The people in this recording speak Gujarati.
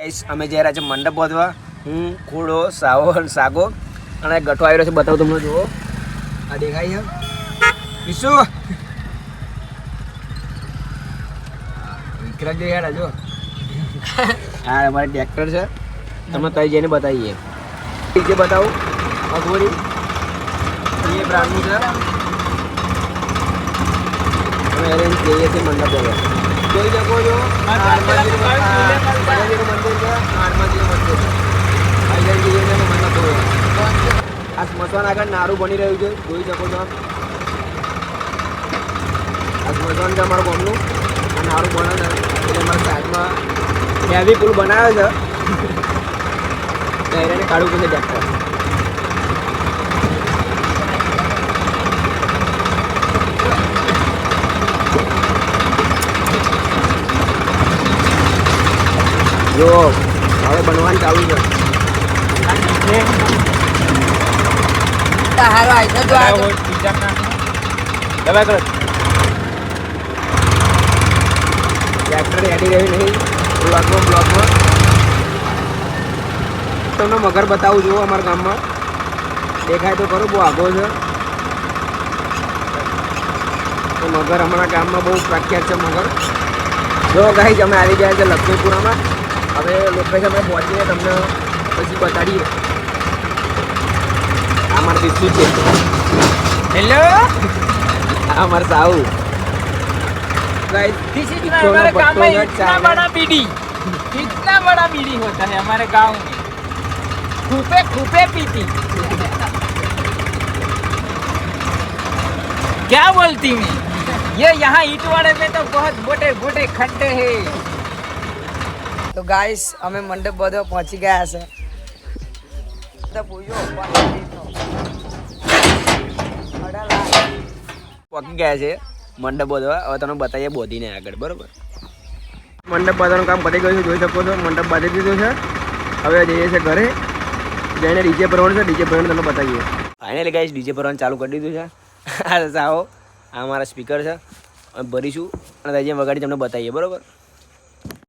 અમે જઈ રહ્યા છે મંડપ બાંધવા. હું ખોડો સાગો અને ગઠો આવી રહ્યો છે. બતાવું તમને, જુઓ આ દેખાય છે વિશુ વિક્રમ જો યાર જો હા અમારે ટ્રેક્ટર છે. તમને તઈ જઈને બતાવીએ. નીચે બતાવું અગવડી એ બ્રાન્ડનું છે. અમે અરેન્જ જઈએ છીએ મંડપ જવા. જોઈ શકો છો મંદિર છે. આ સ્મશાન આગળ નારું બની રહ્યું છે. જોઈ શકો છો આ સ્મશાન છે અમારું ગામનું. આ નારું બને છે એટલે અમારા સાઈડમાં હેવી પુલ બનાવ્યો છે. એને કાઢવું પડશે ટ્રેક્ટર. જો હવે બનવાનું ચાલુ છે. ટ્રેક્ટર હેડી રહ્યું નહીં બ્લોકમાં. તમને મગર બતાવું છું અમારા ગામમાં. દેખાય તો ખરું, બહુ આગો છે. તો મગર અમારા ગામમાં બહુ પ્રખ્યાત છે મગર. જો ગાઈસ અમે આવી ગયા છે લક્ષ્મીપુરામાં. હવે લોકેશન અમે પહોંચીને તમને પછી બતાડીએ. આ મારા દિશુ છે. હેલો, આ મારા સાહુ. गाइस दिस इज हमारे गांव में इतना बड़ा बीड़ी होता है हमारे गांव में. खूपे पीती क्या बोलती मैं. ये यहाँ ईंटवाड़े में तो बहुत मोटे खड्डे हैं. તો ગાઈસ અમે મંડપ બધો પહોંચી ગયા છે. પહોંચી ગયા છે મંડપ બાંધવા. હવે તમને બતાવીએ બોધીને આગળ. બરોબર, મંડપ બાંધવાનું કામ પતી ગયું છે. જોઈ શકો છો મંડપ બાંધી દીધો છે. હવે જઈએ છીએ ઘરે જઈને ડીજે ભરવાનું છે. ડીજે ભરવાનું તમને બતાવીએ. ફાઇનલી ગાઈસ ડીજે ભરવાનું ચાલુ કરી દીધું છે. આ સાવો આ મારા સ્પીકર છે. અમે ભરીશું અને ત્યાં વગાડી તમને બતાવીએ. બરોબર.